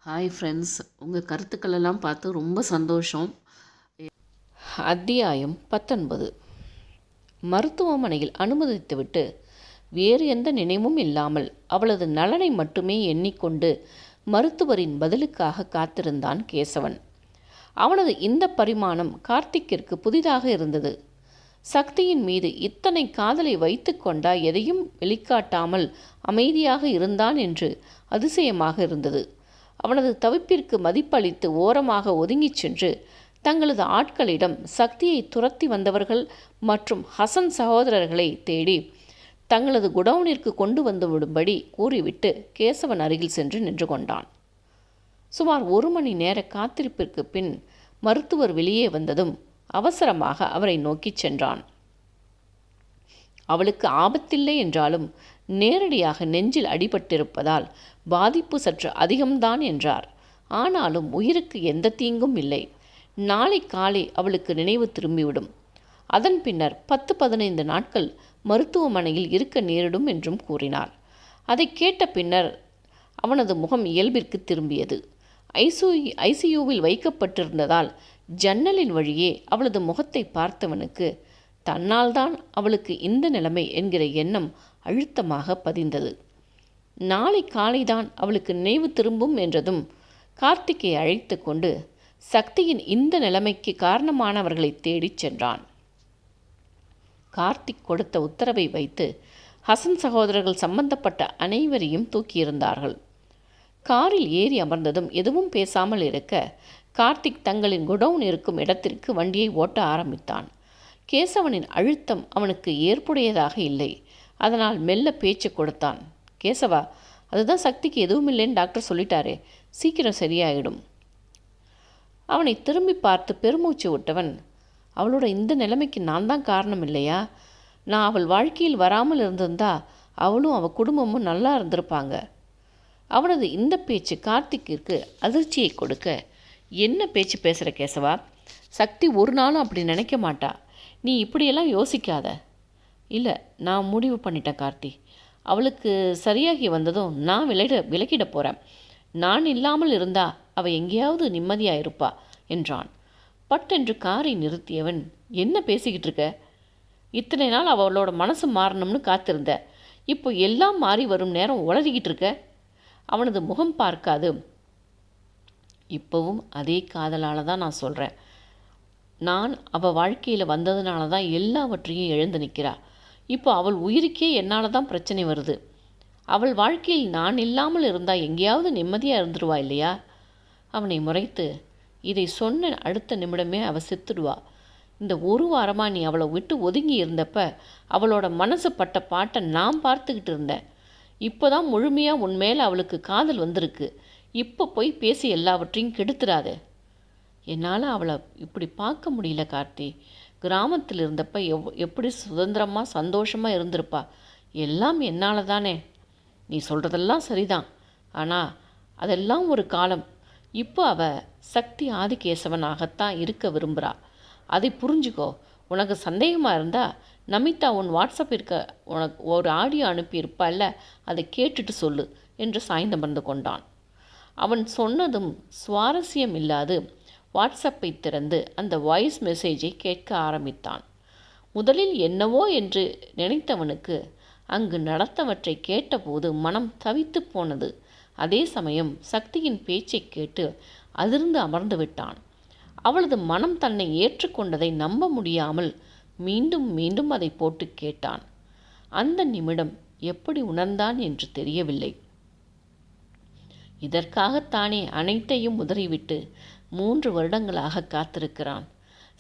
Hi friends, உங்கள் கருத்துக்களெல்லாம் பார்த்து ரொம்ப சந்தோஷம். அத்தியாயம் 19. மருத்துவமனையில் அனுமதித்துவிட்டு வேறு எந்த நினைவும் இல்லாமல் அவளது நலனை மட்டுமே எண்ணிக்கொண்டு மருத்துவரின் பதிலுக்காக காத்திருந்தான் கேசவன். அவனது இந்த பரிமாணம் கார்த்திக்கிற்கு புதிதாக இருந்தது. சக்தியின் மீது இத்தனை காதலை வைத்து கொண்டா எதையும் வெளிக்காட்டாமல் அமைதியாக இருந்தான் என்று அதிசயமாக இருந்தது. அவனது தவிப்பிற்கு மதிப்பளித்து ஓரமாக ஒதுங்கிச் சென்று தங்களது ஆட்களிடம் சக்தியை துரத்தி வந்தவர்கள் மற்றும் ஹசன் சகோதரர்களை தேடி தங்களது குடவுனிற்கு கொண்டு வந்து விடும்படி கூறிவிட்டு கேசவன் அருகில் சென்று நின்று கொண்டான். சுமார் 1 மணி நேர காத்திருப்பிற்கு பின் மருத்துவர் வெளியே வந்ததும் அவசரமாக அவரை நோக்கிச் சென்றான். அவளுக்கு ஆபத்தில்லை என்றாலும் நேரடியாக நெஞ்சில் அடிபட்டிருப்பதால் பாதிப்பு சற்று அதிகம்தான் என்றார். ஆனாலும் உயிருக்கு எந்த தீங்கும் இல்லை. நாளை காலை அவளுக்கு நினைவு திரும்பிவிடும். அதன் பின்னர் 10-15 நாட்கள் மருத்துவமனையில் இருக்க நேரிடும் என்றும் கூறினார். அதை கேட்ட பின்னர் அவனது முகம் இயல்பிற்கு திரும்பியது. ஐசியூவில் வைக்கப்பட்டிருந்ததால் ஜன்னலின் வழியே அவளது முகத்தை பார்த்தவனுக்கு தன்னால்தான் அவளுக்கு இந்த நிலைமை என்கிற எண்ணம் அழுத்தமாக பதிந்தது. நாளை காலைதான் அவளுக்கு நினைவு திரும்பும் என்றதும் கார்த்திக்கை அழைத்து கொண்டு சக்தியின் இந்த நிலைமைக்கு காரணமானவர்களை தேடிச் சென்றான். கார்த்திக் கொடுத்த உத்தரவை வைத்து ஹசன் சகோதரர்கள் சம்பந்தப்பட்ட அனைவரையும் தூக்கியிருந்தார்கள். காரில் ஏறி அமர்ந்ததும் எதுவும் பேசாமல் இருக்க கார்த்திக் தங்களின் குடவுன் இருக்கும் இடத்திற்கு வண்டியை ஓட்ட ஆரம்பித்தான். கேசவனின் அழுத்தம் அவனுக்கு ஏற்புடையதாக இல்லை. அதனால் மெல்ல பேச்சு கொடுத்தான். கேசவா, அதுதான் சக்திக்கு எதுவும் இல்லைன்னு டாக்டர் சொல்லிட்டாரே, சீக்கிரம் சரியாயிடும். அவனை திரும்பி பார்த்து பெருமூச்சு விட்டவன், அவளோட இந்த நிலைமைக்கு நான் தான் காரணம் இல்லையா? நான் அவள் வாழ்க்கையில் வராமல் இருந்திருந்தா அவளும் அவள் குடும்பமும் நல்லா இருந்திருப்பாங்க. அவனது இந்த பேச்சு கார்த்திக்கிற்கு அதிர்ச்சியை கொடுக்க, என்ன பேச்சு பேசுகிற கேசவா? சக்தி ஒரு நாளும் அப்படி நினைக்க மாட்டா. நீ இப்படியெல்லாம் யோசிக்காத. இல்லை, நான் முடிவு பண்ணிட்டேன் கார்த்தி. அவளுக்கு சரியாகி வந்ததும் நான் விலகிட போகிறேன். நான் இல்லாமல் இருந்தா அவள் எங்கேயாவது நிம்மதியாக இருப்பா என்றான். பட்டென்று காரை நிறுத்தியவன், என்ன பேசிக்கிட்டு இருக்க? இத்தனை நாள் அவளோட மனசு மாறணும்னு காத்திருந்த, இப்போ எல்லாம் மாறி வரும் நேரம் உளறிக்கிட்டு இருக்க. அவனது முகம் பார்க்காது, இப்போவும் அதே காதலால் தான் நான் சொல்கிறேன். நான் அவள் வாழ்க்கையில் வந்ததுனால தான் எல்லாவற்றையும் எழுந்து நிற்கிறா. இப்போ அவள் உயிருக்கே என்னால் தான் பிரச்சனை வருது. அவள் வாழ்க்கையில் நான் இல்லாமல் இருந்தால் எங்கேயாவது நிம்மதியாக இருந்துருவா இல்லையா? அவனை முறைத்து, இதை சொன்ன அடுத்த நிமிடமே அவள் செத்துடுவா. இந்த 1 வாரமாக நீ அவளை விட்டு ஒதுங்கி இருந்தப்ப அவளோட மனசு பட்ட பாட்டை நான் பார்த்துக்கிட்டு இருந்தேன். இப்போ தான் முழுமையாக உன் மேலே அவளுக்கு காதல் வந்திருக்கு. இப்போ போய் பேசி எல்லாவற்றையும் கெடுத்துடாதே. என்னால் அவளை இப்படி பார்க்க முடியல கார்த்தி. கிராமத்தில் இருந்தப்ப எப்படி சுதந்திரமாக சந்தோஷமாக இருந்திருப்பா. எல்லாம் என்னால் தானே. நீ சொல்கிறதெல்லாம் சரிதான், ஆனால் அதெல்லாம் ஒரு காலம். இப்போ அவள் சக்தி ஆதிகேசவனாகத்தான் இருக்க விரும்புகிறா. அதை புரிஞ்சுக்கோ. உனக்கு சந்தேகமாக இருந்தால் நமிதா உன் வாட்ஸ்அப்பிற்கு உனக்கு ஒரு ஆடியோ அனுப்பியிருப்பால்ல, அதை கேட்டுட்டு சொல்லு என்று சாய்ந்தமர்ந்து கொண்டான். அவன் சொன்னதும் சுவாரஸ்யம் இல்லாது வாட்ஸ்அப்பை திறந்து அந்த வாய்ஸ் மெசேஜை கேட்க ஆரம்பித்தான். முதலில் என்னவோ என்று நினைத்தவனுக்கு அங்கு நடந்தவற்றை கேட்டபோது மனம் தவித்து போனது. அதே சமயம் சக்தியின் பேச்சை கேட்டு அதிர்ந்து அமர்ந்து விட்டான். அவளது மனம் தன்னை ஏற்றுக்கொண்டதை நம்ப முடியாமல் மீண்டும் மீண்டும் அதை போட்டு கேட்டான். அந்த நிமிடம் எப்படி உணர்ந்தான் என்று தெரியவில்லை. இதற்காகத்தானே அனைத்தையும் உதறிவிட்டு 3 வருடங்களாக காத்திருக்கிறான்.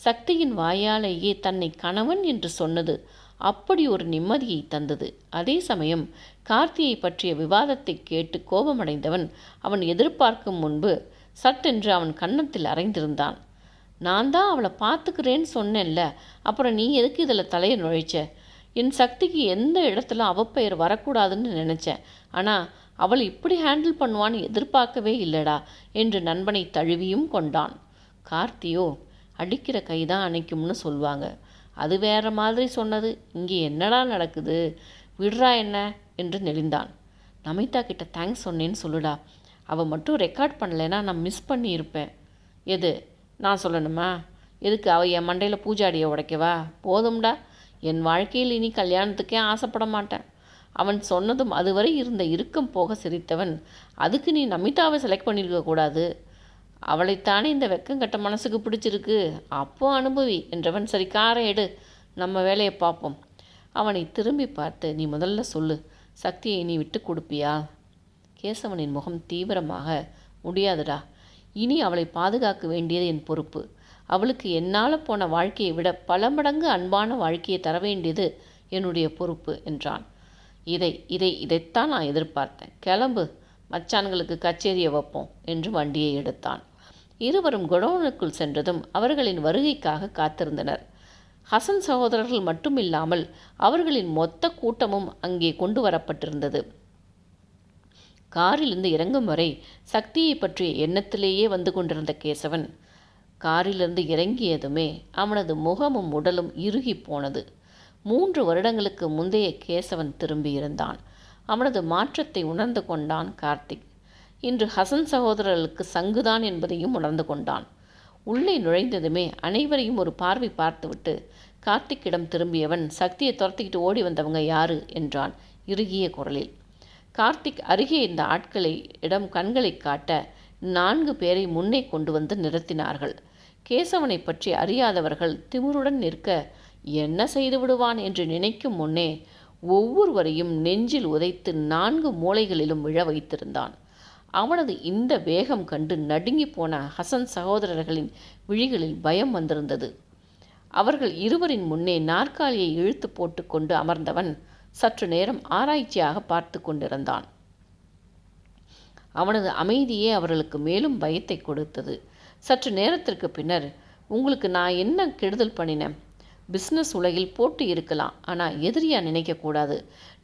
சக்தியின் வாயாலேயே தன்னை கணவன் என்று சொன்னது அப்படி ஒரு நிம்மதியை தந்தது. அதே சமயம் கார்த்தியை பற்றிய விவாதத்தை கேட்டு கோபமடைந்தவன் அவன் எதிர்பார்க்கும் முன்பு சட்டென்று அவன் கன்னத்தில் அறைந்திருந்தான். நான் தான் அவளை பார்த்துக்கிறேன்னு சொன்னேன்ல, அப்புறம் நீ எதுக்கு இதில் தலையை நுழைச்ச? என் சக்திக்கு எந்த இடத்துல அவப்பெயர் வரக்கூடாதுன்னு நினச்சேன். ஆனால் அவள் இப்படி ஹேண்டில் பண்ணுவான்னு எதிர்பார்க்கவே இல்லடா என்று நண்பனை தழுவியும் கொண்டான். கார்த்தியோ, அடிக்கிற கைதான் அணைக்கும்னு சொல்லுவாங்க, அது வேற மாதிரி சொன்னது. இங்கே என்னடா நடக்குது? விடுறா என்ன என்று நெளிந்தான். நமிதா கிட்ட தேங்க்ஸ் சொன்னேன்னு சொல்லுடா. அவள் மட்டும் ரெக்கார்ட் பண்ணலைன்னா நான் மிஸ் பண்ணியிருப்பேன். எது, நான் சொல்லணுமா? எதுக்கு அவள் என் மண்டையில் பூஜாடியை உடைக்கவா? போதும்டா, என் வாழ்க்கையில் இனி கல்யாணத்துக்கே ஆசைப்பட மாட்டேன். அவன் சொன்னதும் அதுவரை இருந்த இறுக்கம் போக சிரித்தவன், அதுக்கு நீ நமிதாவை செலக்ட் பண்ணியிருக்கக்கூடாது. அவளைத்தானே இந்த வெக்கங்கட்ட மனசுக்கு பிடிச்சிருக்கு, அப்போ அனுபவி என்றவன், சரி காரை எடு, நம்ம வேலையை பார்ப்போம். அவனை திரும்பி பார்த்து, நீ முதல்ல சொல்லு, சக்தியை நீ விட்டு கொடுப்பியா? கேசவனின் முகம் தீவிரமாக, முடியாதுடா. இனி அவளை பாதுகாக்க வேண்டியது என் பொறுப்பு. அவளுக்கு என்னால் போன வாழ்க்கையை விட பல மடங்கு அன்பான வாழ்க்கையை தர வேண்டியது என்னுடைய பொறுப்பு என்றான். இதைத்தான் நான் எதிர்பார்த்தேன். கிளம்பு, மச்சான்களுக்கு கச்சேரியை வைப்போம் என்று வண்டியை எடுத்தான். இருவரும் குடோனுக்குள் சென்றதும் அவர்களின் வருகைக்காக காத்திருந்தனர். ஹசன் சகோதரர்கள் மட்டுமில்லாமல் அவர்களின் மொத்த கூட்டமும் அங்கே கொண்டு வரப்பட்டிருந்தது. காரிலிருந்து இறங்கும் வரை சக்தியை பற்றிய எண்ணத்திலேயே வந்து கொண்டிருந்த கேசவன் காரிலிருந்து இறங்கியதுமே அவனது முகமும் உடலும் இறுகி போனது. 3 வருடங்களுக்கு முந்தைய கேசவன் திரும்பியிருந்தான். அவனது மாற்றத்தை உணர்ந்து கொண்டான் கார்த்திக். இன்று ஹசன் சகோதரர்களுக்கு சங்குதான் என்பதையும் உணர்ந்து கொண்டான். உள்ளே நுழைந்ததுமே அனைவரையும் ஒரு பார்வை பார்த்துவிட்டு கார்த்திக்கிடம் திரும்பியவன், சக்தியை துரத்திக்கிட்டு ஓடி வந்தவங்க யாரு என்றான் இறுகிய குரலில். கார்த்திக் அருகே இந்த ஆட்களை இடம் கண்களை காட்ட 4 பேரை முன்னே கொண்டு வந்து நிறுத்தினார்கள். கேசவனை பற்றி அறியாதவர்கள் திமிருடன் நிற்க என்ன செய்து விடுவான் என்று நினைக்கும் முன்னே ஒவ்வொருவரையும் நெஞ்சில் உதைத்து 4 மூலைகளிலும் விழ வைத்திருந்தான். அவனது இந்த வேகம் கண்டு நடுங்கி போன ஹசன் சகோதரர்களின் விழிகளில் பயம் வந்திருந்தது. அவர்கள் இருவரின் முன்னே நாற்காலியை இழுத்து போட்டுக்கொண்டு அமர்ந்தவன் சற்று நேரம் ஆராய்ச்சியாக பார்த்து கொண்டிருந்தான். அவனது அமைதியே அவர்களுக்கு மேலும் பயத்தை கொடுத்தது. சற்று நேரத்திற்கு பின்னர், உங்களுக்கு நான் என்ன கெடுதல் பண்ணினேன்? பிஸ்னஸ் உலகில் போட்டி இருக்கலாம், ஆனால் எதிரியாக நினைக்கக்கூடாது.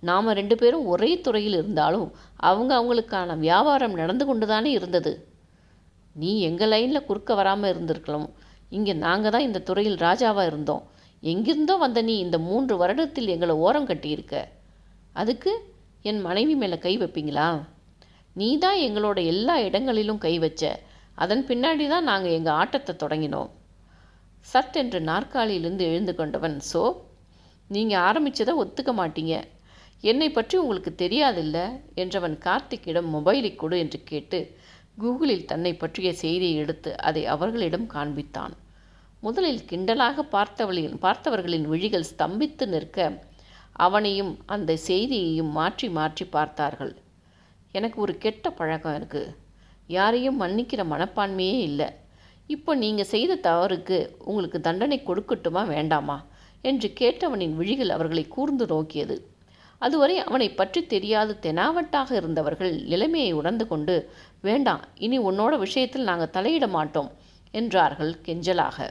நாம் 2 பேரும் ஒரே துறையில் இருந்தாலும் அவங்களுக்கான வியாபாரம் நடந்து கொண்டு தானே இருந்தது. நீ எங்கள் லைனில் குறுக்க வராமல் இருந்திருக்கலாம். இங்கே நாங்கள் தான் இந்த துறையில் ராஜாவாக இருந்தோம். எங்கிருந்தோ வந்த நீ இந்த 3 வருடத்தில் எங்களை ஓரம் கட்டியிருக்க. அதுக்கு என் மனைவி மேலே கை வைப்பீங்களா? நீ தான் எங்களோட எல்லா இடங்களிலும் கை வச்ச. அதன் பின்னாடி தான் நாங்கள் எங்கள் ஆட்டத்தை தொடங்கினோம். சட்டென்று நாற்காலியிலிருந்து எழுந்து கொண்டவன், ஸோ நீங்கள் ஆரம்பித்ததை ஒத்துக்க மாட்டீங்க. என்னை பற்றி உங்களுக்கு தெரியாதில்ல என்றவன் கார்த்திக்கிடம் மொபைலை கொடு என்று கேட்டு கூகுளில் தன்னை பற்றிய செய்தியை எடுத்து அதை அவர்களிடம் காண்பித்தான். முதலில் கிண்டலாக பார்த்தவர்களின் விழிகள் ஸ்தம்பித்து நிற்க அவனையும் அந்த செய்தியையும் மாற்றி மாற்றி பார்த்தார்கள். எனக்கு ஒரு கெட்ட பழக்கம் இருக்குது. யாரையும் மன்னிக்கிற மனப்பான்மையே இல்லை. இப்போ நீங்கள் செய்த தவறுக்கு உங்களுக்கு தண்டனை கொடுக்கட்டுமா வேண்டாமா என்று கேட்டவனின் விழிகள் அவர்களை கூர்ந்து நோக்கியது. அதுவரை அவனை பற்றி தெரியாது தெனாவட்டாக இருந்தவர்கள் நிலைமையை உணர்ந்து கொண்டு, வேண்டாம், இனி உன்னோட விஷயத்தில் நாங்கள் தலையிட மாட்டோம் என்றார்கள் கெஞ்சலாக.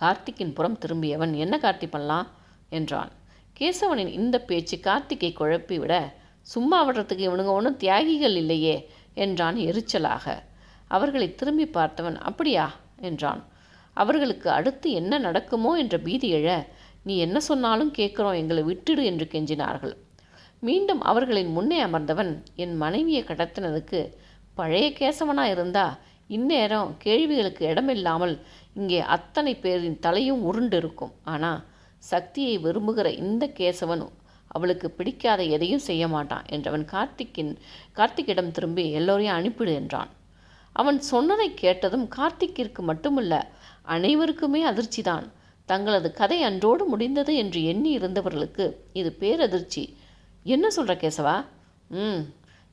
கார்த்திக்கின் புறம் திரும்பியவன், என்ன கார்த்தி பண்ணலாம் என்றான். கேசவனின் இந்த பேச்சு கார்த்திக்கை குழப்பிவிட, சும்மா விடுறதுக்கு இவனுங்க ஒன்றும் தியாகிகள் இல்லையே என்றான் எரிச்சலாக. அவர்களை திரும்பி பார்த்தவன், அப்படியா என்றான். அவர்களுக்கு அடுத்து என்ன நடக்குமோ என்ற பீதி எழ, நீ என்ன சொன்னாலும் கேட்குறோம், எங்களை விட்டுடு என்று கெஞ்சினார்கள். மீண்டும் அவர்களின் முன்னே அமர்ந்தவன், என் மனைவியை கடத்தினதுக்கு பழைய கேசவனாக இருந்தா இந்நேரம் கேள்விகளுக்கு இடமில்லாமல் இங்கே அத்தனை பேரின் தலையும் உருண்டு இருக்கும். ஆனால் சக்தியை விரும்புகிற இந்த கேசவன் அவளுக்கு பிடிக்காத எதையும் செய்ய மாட்டான் என்றவன் கார்த்திக்கிடம் திரும்பி, எல்லோரையும் அனுப்பிடு என்றான். அவன் சொன்னதை கேட்டதும் கார்த்திக்கிற்கு மட்டுமல்ல, அனைவருக்குமே அதிர்ச்சிதான். தங்களது கதை அன்றோடு முடிந்தது என்று எண்ணி இருந்தவர்களுக்கு இது பேரதிர்ச்சி. என்ன சொல்கிற கேசவா?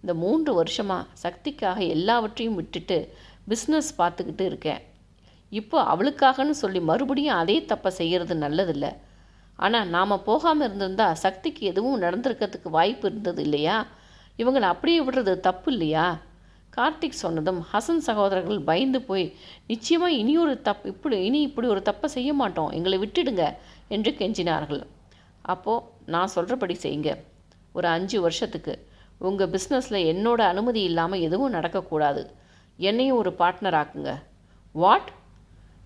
இந்த 3 வருஷமாக சக்திக்காக எல்லாவற்றையும் விட்டுட்டு பிஸ்னஸ் பார்த்துக்கிட்டு இருக்கேன். இப்போ அவளுக்காகன்னு சொல்லி மறுபடியும் அதே தப்பை செய்கிறது நல்லதில்லை. ஆனால் நாம் போகாமல் இருந்திருந்தா சக்திக்கு எதுவும் நடந்திருக்கிறதுக்கு வாய்ப்பு இருந்தது இல்லையா? இவங்களை அப்படியே விடுறது தப்பு இல்லையா? கார்த்திக் சொன்னதும் ஹசன் சகோதரர்கள் பயந்து போய், நிச்சயமாக இனி இப்படி ஒரு தப்பை செய்ய மாட்டோம், எங்களை விட்டுடுங்க என்று கெஞ்சினார்கள். அப்போது நான் சொல்கிறபடி செய்யுங்க. ஒரு 5 வருஷத்துக்கு உங்கள் பிஸ்னஸில் என்னோட அனுமதி இல்லாமல் எதுவும் நடக்கக்கூடாது. என்னையும் ஒரு பார்ட்னர் ஆக்குங்க. வாட்?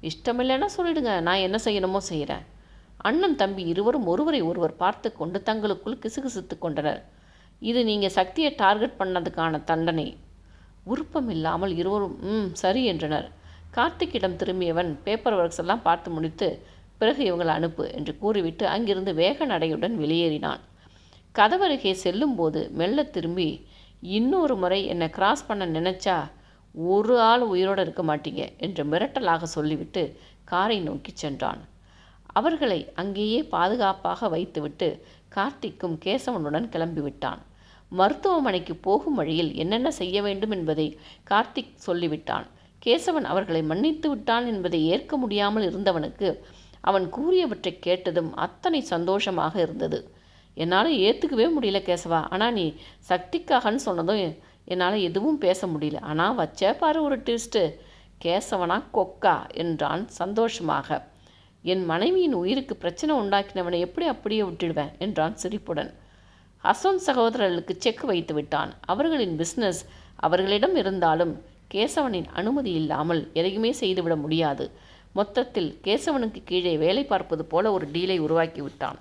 இஷ்டமில்லைன்னா சொல்லிடுங்க, நான் என்ன செய்யணுமோ செய்கிறேன். அண்ணன் தம்பி இருவரும் ஒருவரை ஒருவர் பார்த்து கொண்டு தங்களுக்குள் கிசுகிசுத்து கொண்டனர். இது நீங்கள் சக்தியை டார்கெட் பண்ணதுக்கான தண்டனை. விருப்பம் இல்லாமல் இருவரும் சரி என்றனர். கார்த்திக்கிடம் திரும்பியவன் பேப்பர் ஒர்க்ஸ் எல்லாம் பார்த்து முடித்து பிறகு இவங்களை அனுப்பு என்று கூறிவிட்டு அங்கிருந்து வேக நடையுடன் வெளியேறினான். கதவருகே செல்லும்போது மெல்ல திரும்பி, இன்னொரு முறை என்னை கிராஸ் பண்ண நினைச்சா ஒரு ஆள் உயிரோடு இருக்க மாட்டீங்க என்று மிரட்டலாக சொல்லிவிட்டு காரை நோக்கி சென்றான். அவர்களை அங்கேயே பாதுகாப்பாக வைத்துவிட்டு கார்த்திக்கும் கேசவனுடன் கிளம்பிவிட்டான். மருத்துவமனைக்கு போகும் வழியில் என்னென்ன செய்ய வேண்டும் என்பதை கார்த்திக் சொல்லிவிட்டான். கேசவன் அவர்களை மன்னித்து விட்டான் என்பதை ஏற்க முடியாமல் இருந்தவனுக்கு அவன் கூறியவற்றை கேட்டதும் அத்தனை சந்தோஷமாக இருந்தது. என்னால் ஏற்றுக்கவே முடியல கேசவா, ஆனால் நீ சக்திக்காகன்னு சொன்னதும் என்னால் எதுவும் பேச முடியல. ஆனால் வச்சே பாரு ஒரு ட்விஸ்ட்டு. கேசவனா கொக்கா என்றான் சந்தோஷமாக. என் மனைவியின் உயிருக்கு பிரச்சனை உண்டாக்கினவனை எப்படி அப்படியே விட்டுடுவேன் என்றான் சிரிப்புடன். அசோன் சகோதரர்களுக்கு செக் வைத்து விட்டான். அவர்களின் பிஸ்னஸ் அவர்களிடம் இருந்தாலும் கேசவனின் அனுமதி இல்லாமல் எதையுமே செய்துவிட முடியாது. மொத்தத்தில் கேசவனுக்கு கீழே வேலை பார்ப்பது போல ஒரு டீலை உருவாக்கி விட்டான்.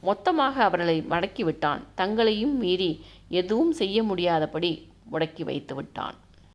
மொத்தமாக அவர்களை மடக்கி விட்டான். தங்களையும் மீறி எதுவும் செய்ய முடியாதபடி முடக்கி வைத்து விட்டான்.